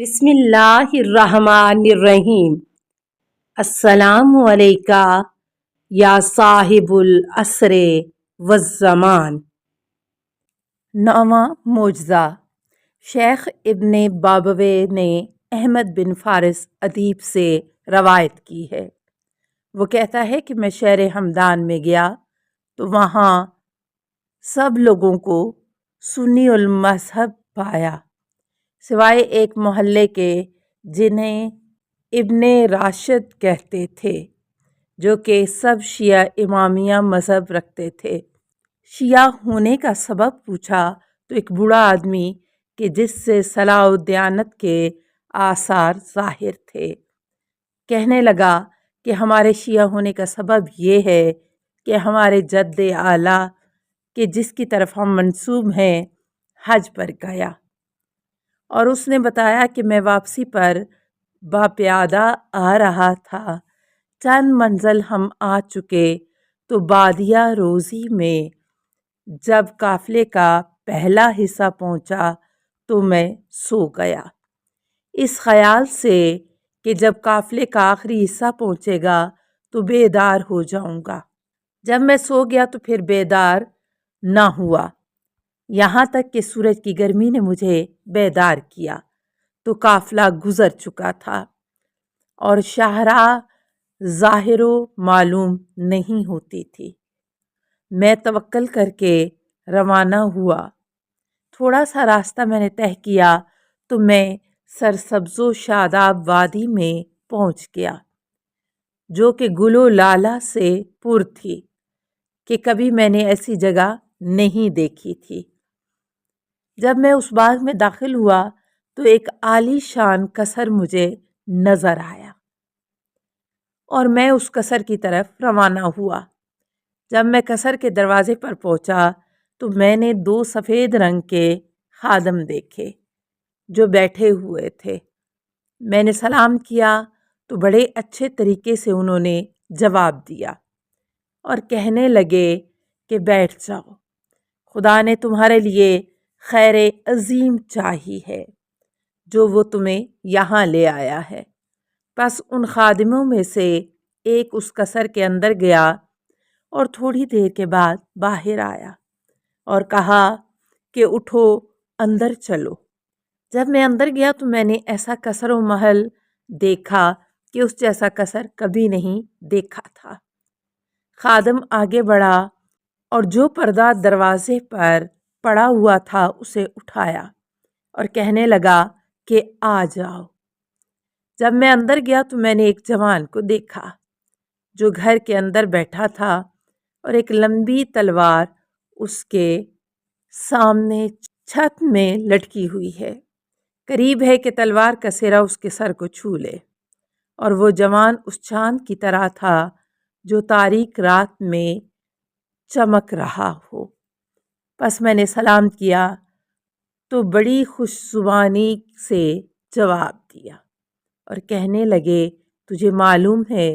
بسم اللہ الرحمن الرحیم۔ السلام علیکہ یا صاحب العصر والزمان۔ نواں معجزہ۔ شیخ ابن بابویہ نے احمد بن فارس ادیب سے روایت کی ہے۔ وہ کہتا ہے کہ میں شہر ہمدان میں گیا تو وہاں سب لوگوں کو سنی المذہب پایا سوائے ایک محلے کے جنہیں ابن راشد کہتے تھے، جو کہ سب شیعہ امامیہ مذہب رکھتے تھے۔ شیعہ ہونے کا سبب پوچھا تو ایک بوڑھا آدمی کہ جس سے صلاح و دیانت کے آثار ظاہر تھے کہنے لگا کہ ہمارے شیعہ ہونے کا سبب یہ ہے کہ ہمارے جد اعلیٰ کہ جس کی طرف ہم منسوب ہیں حج پر گیا، اور اس نے بتایا کہ میں واپسی پر باپیادہ آ رہا تھا۔ چند منزل ہم آ چکے تو بادیہ روزی میں جب قافلے کا پہلا حصہ پہنچا تو میں سو گیا، اس خیال سے کہ جب قافلے کا آخری حصہ پہنچے گا تو بیدار ہو جاؤں گا۔ جب میں سو گیا تو پھر بیدار نہ ہوا، یہاں تک کہ سورج کی گرمی نے مجھے بیدار کیا تو قافلہ گزر چکا تھا اور شاہراہ ظاہر و معلوم نہیں ہوتی تھی۔ میں توکل کر کے روانہ ہوا۔ تھوڑا سا راستہ میں نے طے کیا تو میں سرسبز و شاداب وادی میں پہنچ گیا، جو کہ گل و لالہ سے پر تھی کہ کبھی میں نے ایسی جگہ نہیں دیکھی تھی۔ جب میں اس باغ میں داخل ہوا تو ایک عالی شان قصر مجھے نظر آیا اور میں اس قصر کی طرف روانہ ہوا۔ جب میں قصر کے دروازے پر پہنچا تو میں نے 2 سفید رنگ کے خادم دیکھے جو بیٹھے ہوئے تھے۔ میں نے سلام کیا تو بڑے اچھے طریقے سے انہوں نے جواب دیا اور کہنے لگے کہ بیٹھ جاؤ، خدا نے تمہارے لیے خیر عظیم چاہی ہے جو وہ تمہیں یہاں لے آیا ہے۔ پس ان خادموں میں سے ایک اس قصر کے اندر گیا اور تھوڑی دیر کے بعد باہر آیا اور کہا کہ اٹھو اندر چلو۔ جب میں اندر گیا تو میں نے ایسا قصر و محل دیکھا کہ اس جیسا قصر کبھی نہیں دیکھا تھا۔ خادم آگے بڑھا اور جو پردہ دروازے پر پڑا ہوا تھا اسے اٹھایا اور کہنے لگا کہ آ جاؤ۔ جب میں اندر گیا تو میں نے ایک جوان کو دیکھا جو گھر کے اندر بیٹھا تھا اور ایک لمبی تلوار اس کے سامنے چھت میں لٹکی ہوئی ہے۔ قریب ہے کہ تلوار کا سرا اس کے سر کو چھو لے، اور وہ جوان اس چاند کی طرح تھا جو تاریک رات میں چمک رہا ہو۔ پس میں نے سلام کیا تو بڑی خوش زبانی سے جواب دیا اور کہنے لگے تجھے معلوم ہے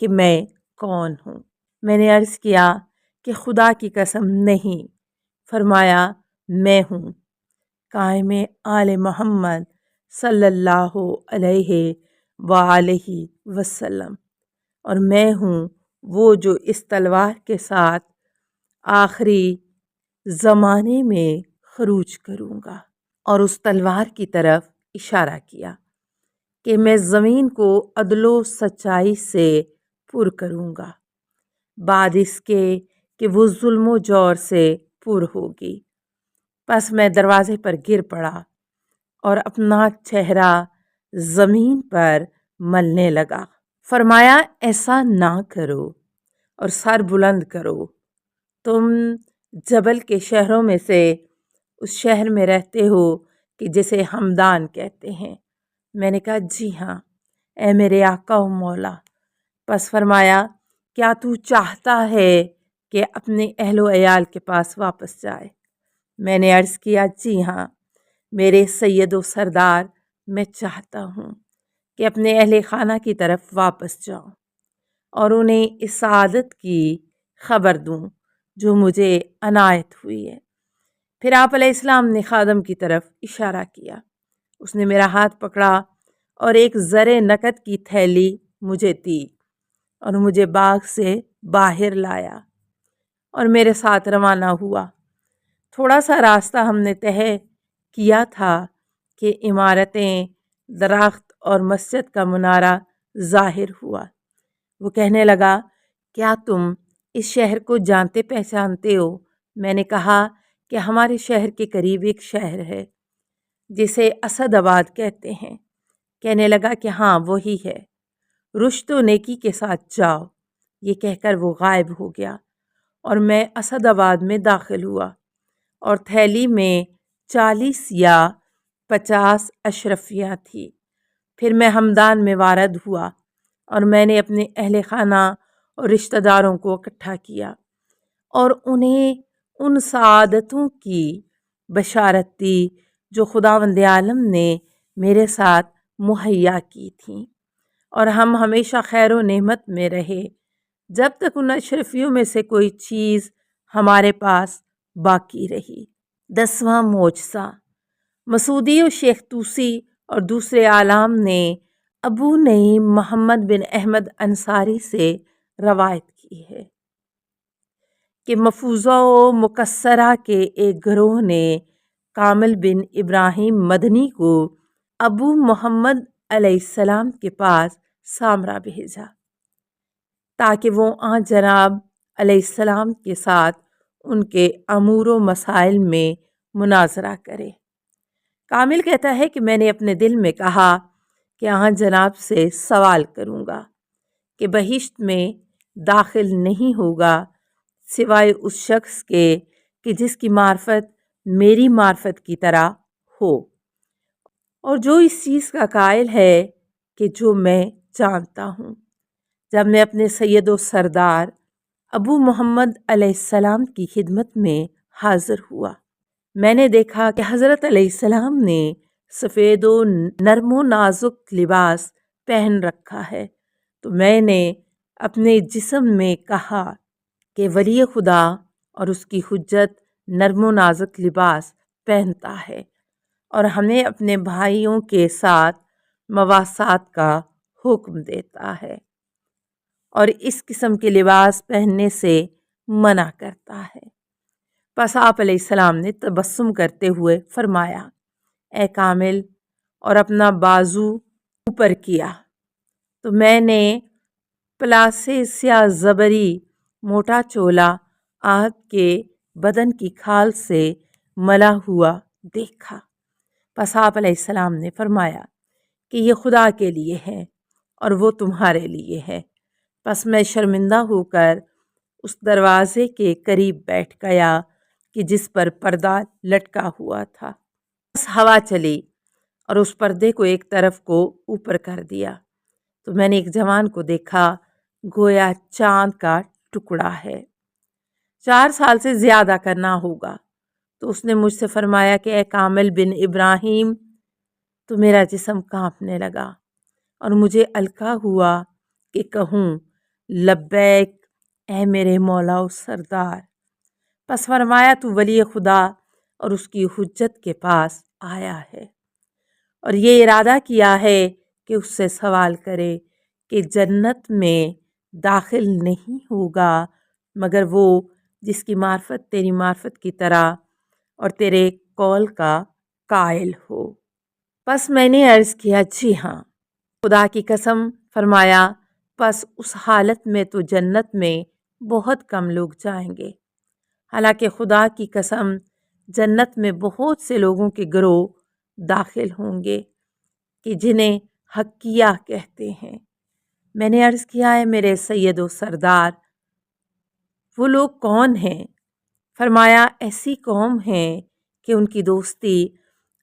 کہ میں کون ہوں؟ میں نے عرض کیا کہ خدا کی قسم نہیں۔ فرمایا میں ہوں قائم آل محمد صلی اللہ علیہ وآلہ وسلم، اور میں ہوں وہ جو اس تلوار کے ساتھ آخری زمانے میں خروج کروں گا، اور اس تلوار کی طرف اشارہ کیا کہ میں زمین کو عدل و سچائی سے پر کروں گا بعد اس کے کہ وہ ظلم و جور سے پر ہوگی۔ پس میں دروازے پر گر پڑا اور اپنا چہرہ زمین پر ملنے لگا۔ فرمایا ایسا نہ کرو اور سر بلند کرو، تم جبل کے شہروں میں سے اس شہر میں رہتے ہو کہ جسے ہمدان کہتے ہیں۔ میں نے کہا جی ہاں اے میرے آقا و مولا۔ پس فرمایا کیا تو چاہتا ہے کہ اپنے اہل و عیال کے پاس واپس جائے؟ میں نے عرض کیا جی ہاں میرے سید و سردار، میں چاہتا ہوں کہ اپنے اہل خانہ کی طرف واپس جاؤں اور انہیں اس سعادت کی خبر دوں جو مجھے عنایت ہوئی ہے۔ پھر آپ علیہ السلام نے خادم کی طرف اشارہ کیا اس نے میرا ہاتھ پکڑا اور ایک زر نقد کی تھیلی مجھے دی اور مجھے باغ سے باہر لایا اور میرے ساتھ روانہ ہوا۔ تھوڑا سا راستہ ہم نے طے کیا تھا کہ عمارتیں، درخت اور مسجد کا منارہ ظاہر ہوا۔ وہ کہنے لگا، کیا تم اس شہر کو جانتے پہچانتے ہو؟ میں نے کہا کہ ہمارے شہر کے قریب ایک شہر ہے جسے اسد آباد کہتے ہیں۔ کہنے لگا کہ ہاں وہی ہے، رشد و نیکی کے ساتھ جاؤ۔ یہ کہہ کر وہ غائب ہو گیا اور میں اسد آباد میں داخل ہوا اور تھیلی میں 40 یا 50 اشرفیاں تھی۔ پھر میں ہمدان میں وارد ہوا اور میں نے اپنے اہل خانہ اور رشتہ داروں کو اکٹھا کیا اور انہیں ان سعادتوں کی بشارت دی جو خداوند عالم نے میرے ساتھ مہیا کی تھیں، اور ہم ہمیشہ خیر و نعمت میں رہے جب تک ان اشرفیوں میں سے کوئی چیز ہمارے پاس باقی رہی۔ 10واں معجزہ۔ مسعودی و شیخ طوسی اور دوسرے اعلام نے ابو نعیم محمد بن احمد انصاری سے روایت کی ہے کہ مفوضہ و مکسرہ کے ایک گروہ نے کامل بن ابراہیم مدنی کو ابو محمد علیہ السلام کے پاس سامرا بھیجا تاکہ وہ آن جناب علیہ السلام کے ساتھ ان کے امور و مسائل میں مناظرہ کرے۔ کامل کہتا ہے کہ میں نے اپنے دل میں کہا کہ آن جناب سے سوال کروں گا کہ بہشت میں داخل نہیں ہوگا سوائے اس شخص کے کہ جس کی معرفت میری معرفت کی طرح ہو، اور جو اس چیز کا قائل ہے کہ جو میں جانتا ہوں۔ جب میں اپنے سید و سردار ابو محمد علیہ السلام کی خدمت میں حاضر ہوا، میں نے دیکھا کہ حضرت علیہ السلام نے سفید و نرم و نازک لباس پہن رکھا ہے، تو میں نے اپنے جسم میں کہا کہ ولی خدا اور اس کی حجت نرم و نازک لباس پہنتا ہے اور ہمیں اپنے بھائیوں کے ساتھ مواسات کا حکم دیتا ہے اور اس قسم کے لباس پہننے سے منع کرتا ہے۔ پس آپ علیہ السلام نے تبسم کرتے ہوئے فرمایا، اے کامل، اور اپنا بازو اوپر کیا تو میں نے پلاسے سیاہ زبری موٹا چولا آپ کے بدن کی کھال سے ملا ہوا دیکھا۔ پس آپ علیہ السلام نے فرمایا کہ یہ خدا کے لیے ہے اور وہ تمہارے لیے ہے۔ پس میں شرمندہ ہو کر اس دروازے کے قریب بیٹھ گیا کہ جس پر پردہ لٹکا ہوا تھا۔ بس ہوا چلی اور اس پردے کو ایک طرف کو اوپر کر دیا تو میں نے ایک جوان کو دیکھا گویا چاند کا ٹکڑا ہے، 4 سال سے زیادہ کا نہ ہوگا۔ تو اس نے مجھ سے فرمایا کہ اے کامل بن ابراہیم، تو میرا جسم کانپنے لگا اور مجھے الکا ہوا کہ کہوں لبیک اے میرے مولا و سردار۔ پس فرمایا تو ولی خدا اور اس کی حجت کے پاس آیا ہے اور یہ ارادہ کیا ہے کہ اس سے سوال کرے کہ جنت میں داخل نہیں ہوگا مگر وہ جس کی معرفت تیری معرفت کی طرح اور تیرے قول کا قائل ہو۔ پس میں نے عرض کیا جی ہاں، خدا کی قسم۔ فرمایا پس اس حالت میں تو جنت میں بہت کم لوگ جائیں گے، حالانکہ خدا کی قسم جنت میں بہت سے لوگوں کے گروہ داخل ہوں گے کہ جنہیں حقیہ کہتے ہیں۔ میں نے عرض کیا ہے میرے سید و سردار، وہ لوگ کون ہیں؟ فرمایا ایسی قوم ہے کہ ان کی دوستی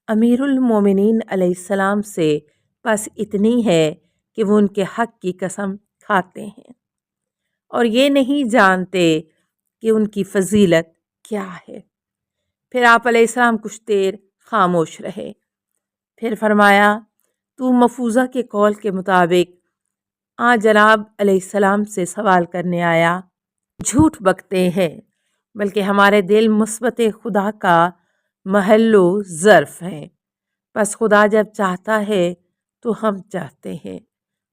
امیر المومنین علیہ السلام سے بس اتنی ہے کہ وہ ان کے حق کی قسم کھاتے ہیں اور یہ نہیں جانتے کہ ان کی فضیلت کیا ہے۔ پھر آپ علیہ السلام کچھ دیر خاموش رہے، پھر فرمایا تو مفوضہ کے قول کے مطابق جناب علیہ السلام سے سوال کرنے آیا؟ جھوٹ بکتے ہیں، بلکہ ہمارے دل مثبت خدا کا محل و ظرف ہیں۔ بس خدا جب چاہتا ہے تو ہم چاہتے ہیں،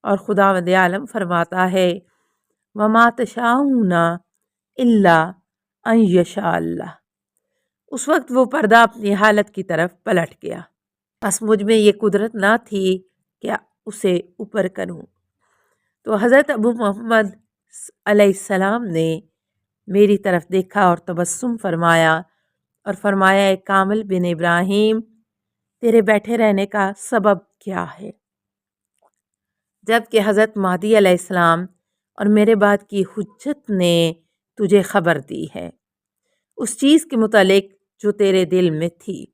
اور خداوند عالم فرماتا ہے وما تشاؤون الا ان یشاء اللہ۔ اس وقت وہ پردہ اپنی حالت کی طرف پلٹ گیا، بس مجھ میں یہ قدرت نہ تھی کہ اسے اوپر کروں۔ تو حضرت ابو محمد علیہ السلام نے میری طرف دیکھا اور تبسم فرمایا اور فرمایا اے کامل بن ابراہیم، تیرے بیٹھے رہنے کا سبب کیا ہے؟ جب کہ حضرت مہدی علیہ السلام اور میرے بعد کی حجت نے تجھے خبر دی ہے اس چیز کے متعلق جو تیرے دل میں تھی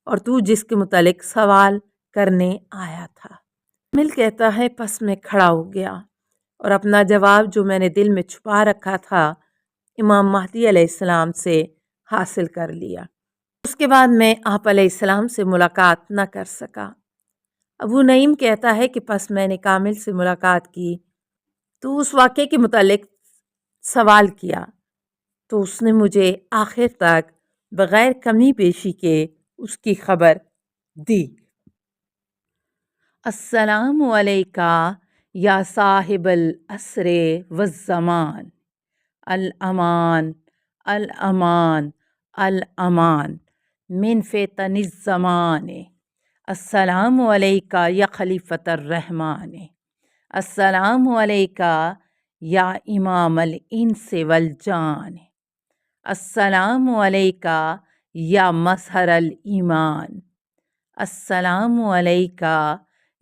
اور تو جس کے متعلق سوال کرنے آیا تھا۔ مل کہتا ہے پس میں کھڑا ہو گیا اور اپنا جواب جو میں نے دل میں چھپا رکھا تھا امام مہدی علیہ السلام سے حاصل کر لیا۔ اس کے بعد میں آپ علیہ السلام سے ملاقات نہ کر سکا۔ ابو نعیم کہتا ہے کہ پس میں نے کامل سے ملاقات کی تو اس واقعے کے متعلق سوال کیا تو اس نے مجھے آخر تک بغیر کمی بیشی کے اس کی خبر دی۔ السلام علیکہ یا صاحب العصر والزمان، الامان الامان الامان من فتن الزمان، السلام علیکہ یا خلیفۃ الرحمن، السلام علیکہ یا امام الانس والجان، السلام علیکہ یا مظہر الایمان، السلام علیکہ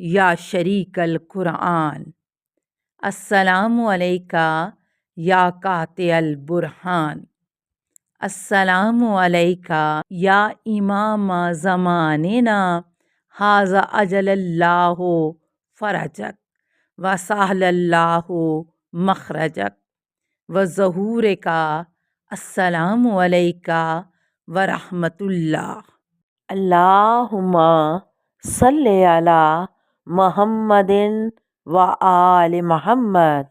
یا شریک القرآن، السلام علیکہ یا قاطع البرہان، السلام علیکہ یا امام زماننا ھذا اجل اللہ فرجک وسہل اللہ مخرجک وظہورک، السلام علیکہ ورحمۃ اللہ۔ اللہم صلی علی محمد و آل محمد۔